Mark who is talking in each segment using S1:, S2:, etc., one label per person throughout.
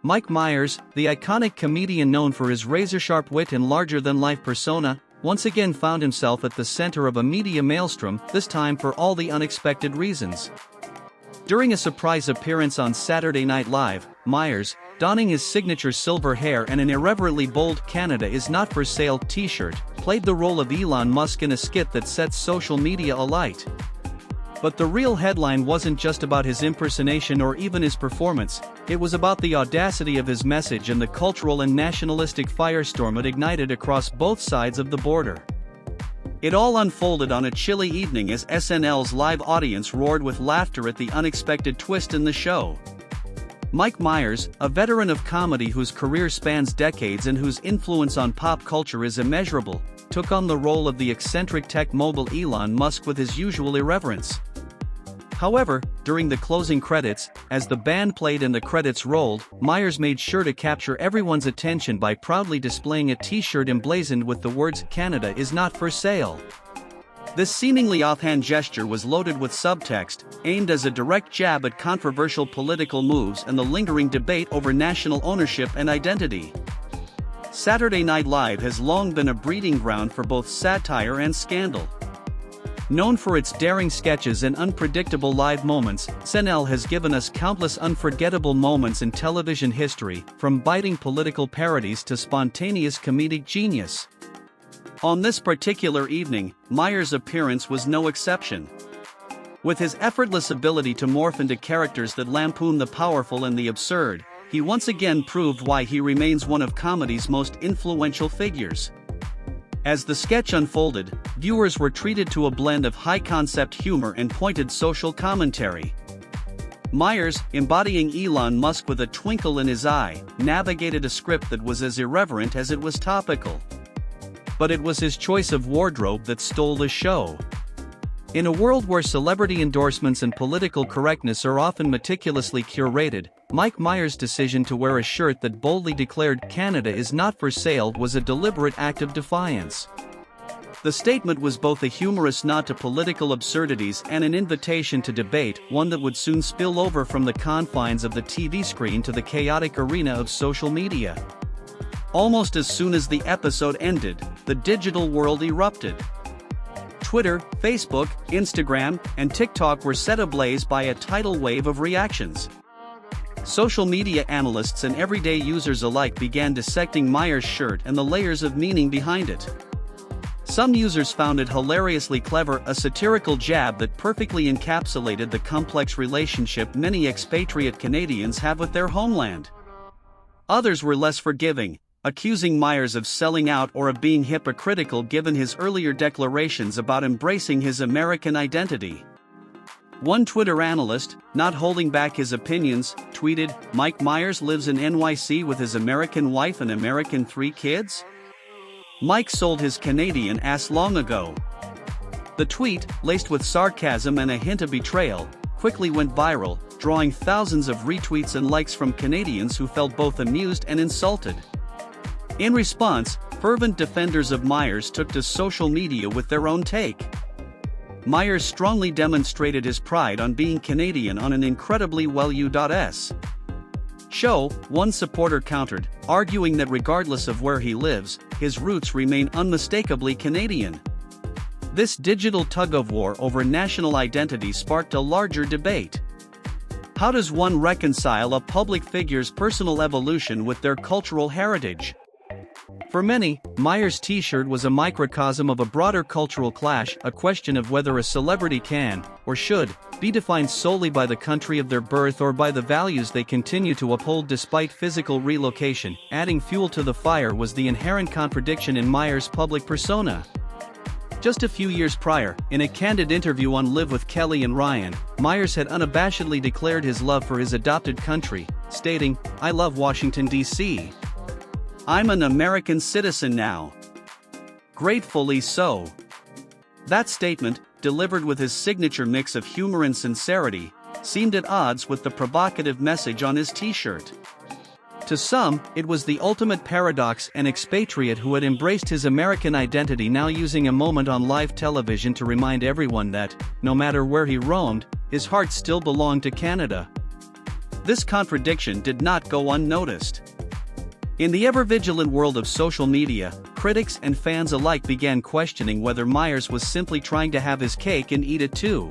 S1: Mike Myers, the iconic comedian known for his razor-sharp wit and larger-than-life persona, once again found himself at the center of a media maelstrom, this time for all the unexpected reasons. During a surprise appearance on Saturday Night Live, Myers, donning his signature silver hair and an irreverently bold "Canada is not for sale" t-shirt, played the role of Elon Musk in a skit that sets social media alight. But the real headline wasn't just about his impersonation or even his performance, it was about the audacity of his message and the cultural and nationalistic firestorm it ignited across both sides of the border. It all unfolded on a chilly evening as SNL's live audience roared with laughter at the unexpected twist in the show. Mike Myers, a veteran of comedy whose career spans decades and whose influence on pop culture is immeasurable, took on the role of the eccentric tech mogul Elon Musk with his usual irreverence. However, during the closing credits, as the band played and the credits rolled, Myers made sure to capture everyone's attention by proudly displaying a t-shirt emblazoned with the words "Canada is not for sale." This seemingly offhand gesture was loaded with subtext, aimed as a direct jab at controversial political moves and the lingering debate over national ownership and identity. Saturday Night Live has long been a breeding ground for both satire and scandal. Known for its daring sketches and unpredictable live moments, SNL has given us countless unforgettable moments in television history, from biting political parodies to spontaneous comedic genius. On this particular evening, Myers' appearance was no exception. With his effortless ability to morph into characters that lampoon the powerful and the absurd, he once again proved why he remains one of comedy's most influential figures. As the sketch unfolded, viewers were treated to a blend of high-concept humor and pointed social commentary. Myers, embodying Elon Musk with a twinkle in his eye, navigated a script that was as irreverent as it was topical. But it was his choice of wardrobe that stole the show. In a world where celebrity endorsements and political correctness are often meticulously curated, Mike Myers' decision to wear a shirt that boldly declared "Canada is not for sale" was a deliberate act of defiance. The statement was both a humorous nod to political absurdities and an invitation to debate, one that would soon spill over from the confines of the TV screen to the chaotic arena of social media. Almost as soon as the episode ended, the digital world erupted. Twitter, Facebook, Instagram, and TikTok were set ablaze by a tidal wave of reactions. Social media analysts and everyday users alike began dissecting Myers' shirt and the layers of meaning behind it. Some users found it hilariously clever, a satirical jab that perfectly encapsulated the complex relationship many expatriate Canadians have with their homeland. Others were less forgiving, accusing Myers of selling out or of being hypocritical given his earlier declarations about embracing his American identity. One Twitter analyst, not holding back his opinions, tweeted, "Mike Myers lives in NYC with his American wife and American 3 kids? Mike sold his Canadian ass long ago." The tweet, laced with sarcasm and a hint of betrayal, quickly went viral, drawing thousands of retweets and likes from Canadians who felt both amused and insulted. In response, fervent defenders of Myers took to social media with their own take. Myers strongly demonstrated his pride on being Canadian on an incredibly well-used show, one supporter countered, arguing that regardless of where he lives, his roots remain unmistakably Canadian. This digital tug-of-war over national identity sparked a larger debate. How does one reconcile a public figure's personal evolution with their cultural heritage? For many, Myers' t-shirt was a microcosm of a broader cultural clash, a question of whether a celebrity can, or should, be defined solely by the country of their birth or by the values they continue to uphold despite physical relocation. Adding fuel to the fire was the inherent contradiction in Myers' public persona. Just a few years prior, in a candid interview on Live with Kelly and Ryan, Myers had unabashedly declared his love for his adopted country, stating, "I love Washington, D.C. I'm an American citizen now." Gratefully so. That statement, delivered with his signature mix of humor and sincerity, seemed at odds with the provocative message on his t-shirt. To some, it was the ultimate paradox, an expatriate who had embraced his American identity now using a moment on live television to remind everyone that, no matter where he roamed, his heart still belonged to Canada. this contradiction did not go unnoticed. In the ever-vigilant world of social media, critics and fans alike began questioning whether Myers was simply trying to have his cake and eat it too.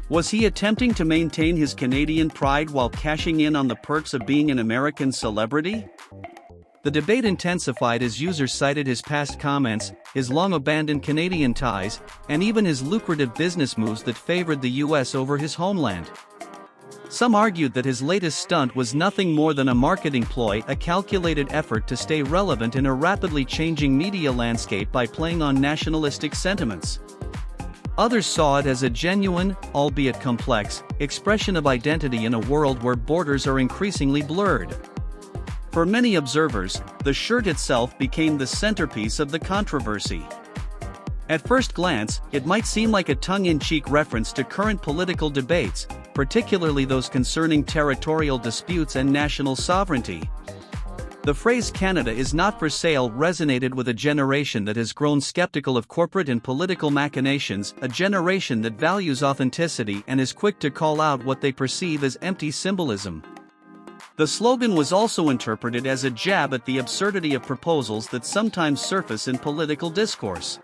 S1: Was he attempting to maintain his Canadian pride while cashing in on the perks of being an American celebrity? The debate intensified as users cited his past comments, his long-abandoned Canadian ties, and even his lucrative business moves that favored the US over his homeland. Some argued that his latest stunt was nothing more than a marketing ploy, a calculated effort to stay relevant in a rapidly changing media landscape by playing on nationalistic sentiments. Others saw it as a genuine, albeit complex, expression of identity in a world where borders are increasingly blurred. For many observers, the shirt itself became the centerpiece of the controversy. At first glance, it might seem like a tongue-in-cheek reference to current political debates, particularly those concerning territorial disputes and national sovereignty. The phrase "Canada is not for sale" resonated with a generation that has grown skeptical of corporate and political machinations, a generation that values authenticity and is quick to call out what they perceive as empty symbolism. The slogan was also interpreted as a jab at the absurdity of proposals that sometimes surface in political discourse.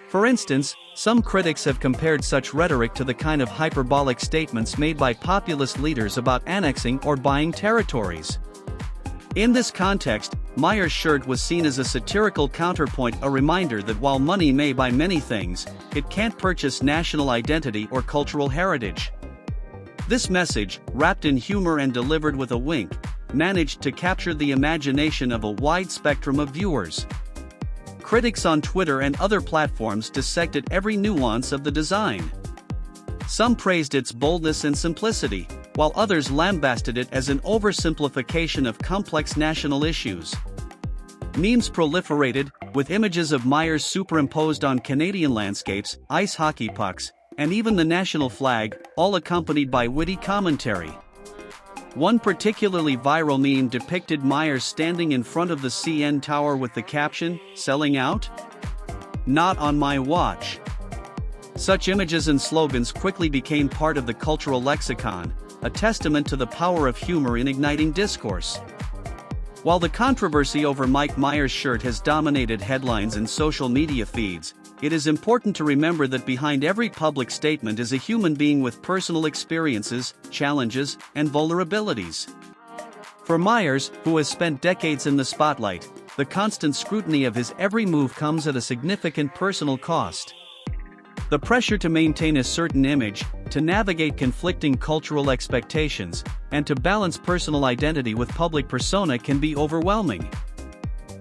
S1: For instance, some critics have compared such rhetoric to the kind of hyperbolic statements made by populist leaders about annexing or buying territories. In this context, Myers' shirt was seen as a satirical counterpoint, a reminder that while money may buy many things, it can't purchase national identity or cultural heritage. This message, wrapped in humor and delivered with a wink, managed to capture the imagination of a wide spectrum of viewers. Critics on Twitter and other platforms dissected every nuance of the design. Some praised its boldness and simplicity, while others lambasted it as an oversimplification of complex national issues. Memes proliferated, with images of Myers superimposed on Canadian landscapes, ice hockey pucks, and even the national flag, all accompanied by witty commentary. One particularly viral meme depicted Myers standing in front of the CN Tower with the caption, "Selling out? Not on my watch." Such images and slogans quickly became part of the cultural lexicon, a testament to the power of humor in igniting discourse. While the controversy over Mike Myers' shirt has dominated headlines and social media feeds, it is important to remember that behind every public statement is a human being with personal experiences, challenges, and vulnerabilities. For Myers, who has spent decades in the spotlight, the constant scrutiny of his every move comes at a significant personal cost. The pressure to maintain a certain image, to navigate conflicting cultural expectations, and to balance personal identity with public persona can be overwhelming.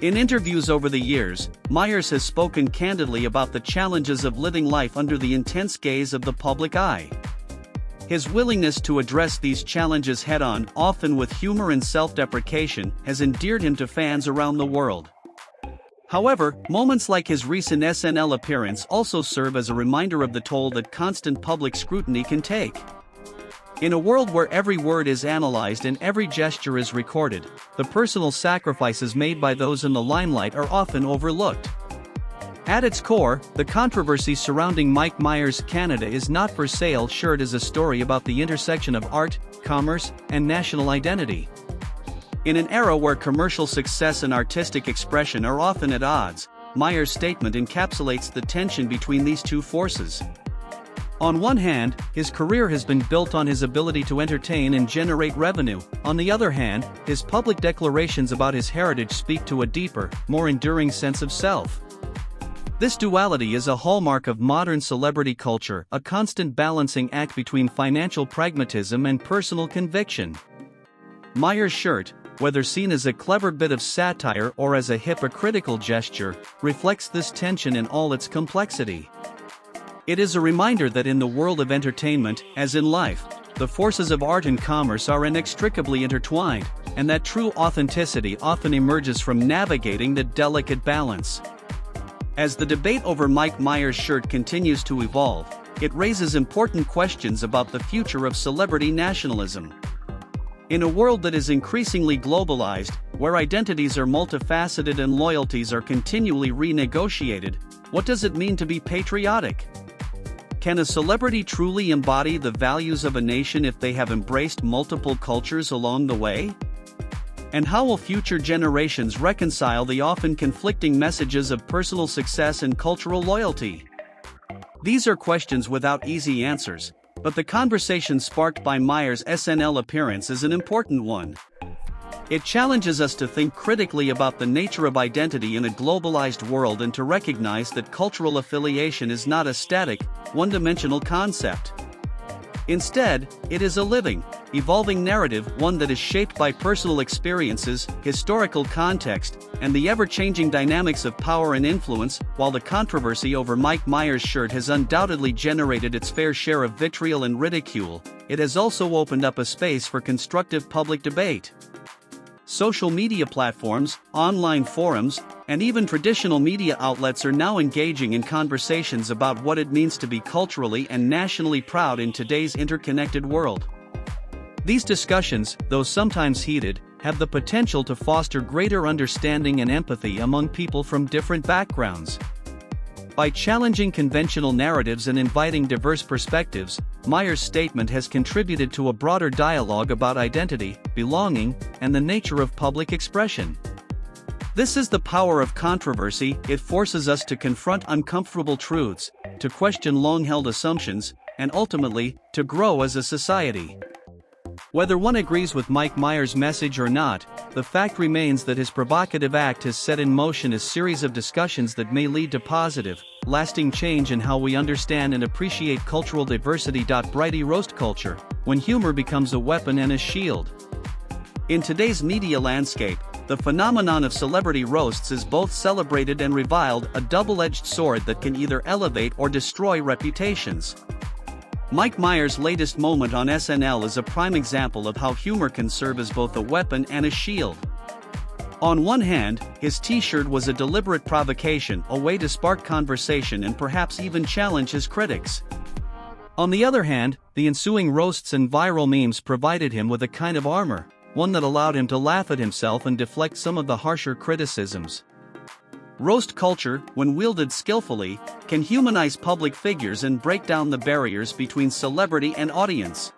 S1: In interviews over the years, Myers has spoken candidly about the challenges of living life under the intense gaze of the public eye. His willingness to address these challenges head-on, often with humor and self-deprecation, has endeared him to fans around the world. However, moments like his recent SNL appearance also serve as a reminder of the toll that constant public scrutiny can take. In a world where every word is analyzed and every gesture is recorded, the personal sacrifices made by those in the limelight are often overlooked. At its core, the controversy surrounding Mike Myers' "Canada is not for sale" shirt is a story about the intersection of art, commerce, and national identity. In an era where commercial success and artistic expression are often at odds, Myers' statement encapsulates the tension between these two forces. On one hand, his career has been built on his ability to entertain and generate revenue. On the other hand, his public declarations about his heritage speak to a deeper, more enduring sense of self. This duality is a hallmark of modern celebrity culture, a constant balancing act between financial pragmatism and personal conviction. Myers' shirt, whether seen as a clever bit of satire or as a hypocritical gesture, reflects this tension in all its complexity. It is a reminder that in the world of entertainment, as in life, the forces of art and commerce are inextricably intertwined, and that true authenticity often emerges from navigating the delicate balance. As the debate over Mike Myers' shirt continues to evolve, it raises important questions about the future of celebrity nationalism. In a world that is increasingly globalized, where identities are multifaceted and loyalties are continually renegotiated, what does it mean to be patriotic? Can a celebrity truly embody the values of a nation if they have embraced multiple cultures along the way? And how will future generations reconcile the often conflicting messages of personal success and cultural loyalty? These are questions without easy answers, but the conversation sparked by Myers' SNL appearance is an important one. It challenges us to think critically about the nature of identity in a globalized world and to recognize that cultural affiliation is not a static, one-dimensional concept. Instead, it is a living, evolving narrative, one that is shaped by personal experiences, historical context, and the ever-changing dynamics of power and influence. While the controversy over Mike Myers' shirt has undoubtedly generated its fair share of vitriol and ridicule, it has also opened up a space for constructive public debate. Social media platforms, online forums, and even traditional media outlets are now engaging in conversations about what it means to be culturally and nationally proud in today's interconnected world. These discussions, though sometimes heated, have the potential to foster greater understanding and empathy among people from different backgrounds. By challenging conventional narratives and inviting diverse perspectives, Myers' statement has contributed to a broader dialogue about identity, belonging, and the nature of public expression. This is the power of controversy. It forces us to confront uncomfortable truths, to question long-held assumptions, and ultimately, to grow as a society. Whether one agrees with Mike Myers' message or not, the fact remains that his provocative act has set in motion a series of discussions that may lead to positive, lasting change in how we understand and appreciate cultural diversity. Brighty roast culture, when humor becomes a weapon and a shield. In today's media landscape, the phenomenon of celebrity roasts is both celebrated and reviled, a double-edged sword that can either elevate or destroy reputations. Mike Myers' latest moment on SNL is a prime example of how humor can serve as both a weapon and a shield. On one hand, his t-shirt was a deliberate provocation, a way to spark conversation and perhaps even challenge his critics. On the other hand, the ensuing roasts and viral memes provided him with a kind of armor, one that allowed him to laugh at himself and deflect some of the harsher criticisms. Roast culture, when wielded skillfully, can humanize public figures and break down the barriers between celebrity and audience.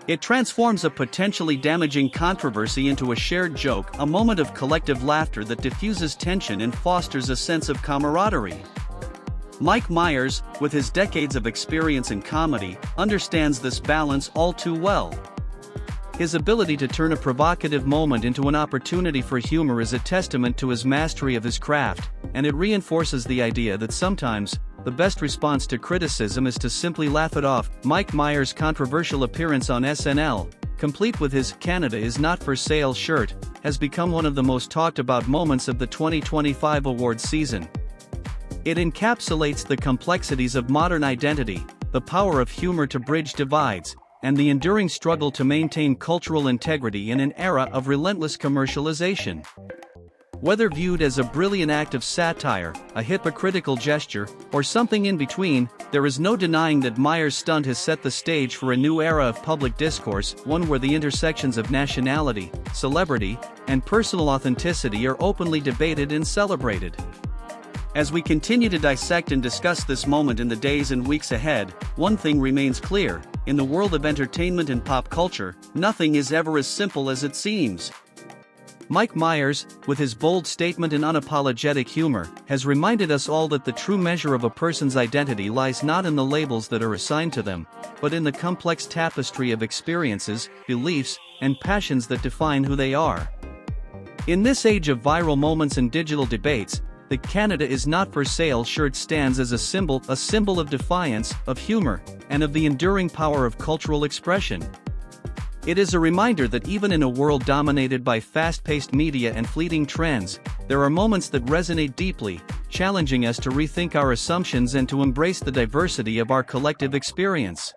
S1: It transforms a potentially damaging controversy into a shared joke, a moment of collective laughter that diffuses tension and fosters a sense of camaraderie. Mike Myers, with his decades of experience in comedy, understands this balance all too well. His ability to turn a provocative moment into an opportunity for humor is a testament to his mastery of his craft, and it reinforces the idea that sometimes, the best response to criticism is to simply laugh it off. Mike Myers' controversial appearance on SNL, complete with his "Canada is not for sale" shirt, has become one of the most talked about moments of the 2025 awards season. It encapsulates the complexities of modern identity, the power of humor to bridge divides, and the enduring struggle to maintain cultural integrity in an era of relentless commercialization. Whether viewed as a brilliant act of satire, a hypocritical gesture, or something in between, there is no denying that Myers' stunt has set the stage for a new era of public discourse, one where the intersections of nationality, celebrity, and personal authenticity are openly debated and celebrated. As we continue to dissect and discuss this moment in the days and weeks ahead, one thing remains clear: in the world of entertainment and pop culture, nothing is ever as simple as it seems. Mike Myers, with his bold statement and unapologetic humor, has reminded us all that the true measure of a person's identity lies not in the labels that are assigned to them, but in the complex tapestry of experiences, beliefs, and passions that define who they are. In this age of viral moments and digital debates, the "Canada is not for sale" shirt stands as a symbol of defiance, of humor, and of the enduring power of cultural expression. It is a reminder that even in a world dominated by fast-paced media and fleeting trends, there are moments that resonate deeply, challenging us to rethink our assumptions and to embrace the diversity of our collective experience.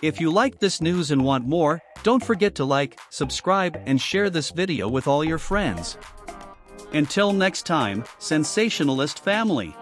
S1: If you liked this news and want more, don't forget to like, subscribe, and share this video with all your friends. Until next time, sensationalist family.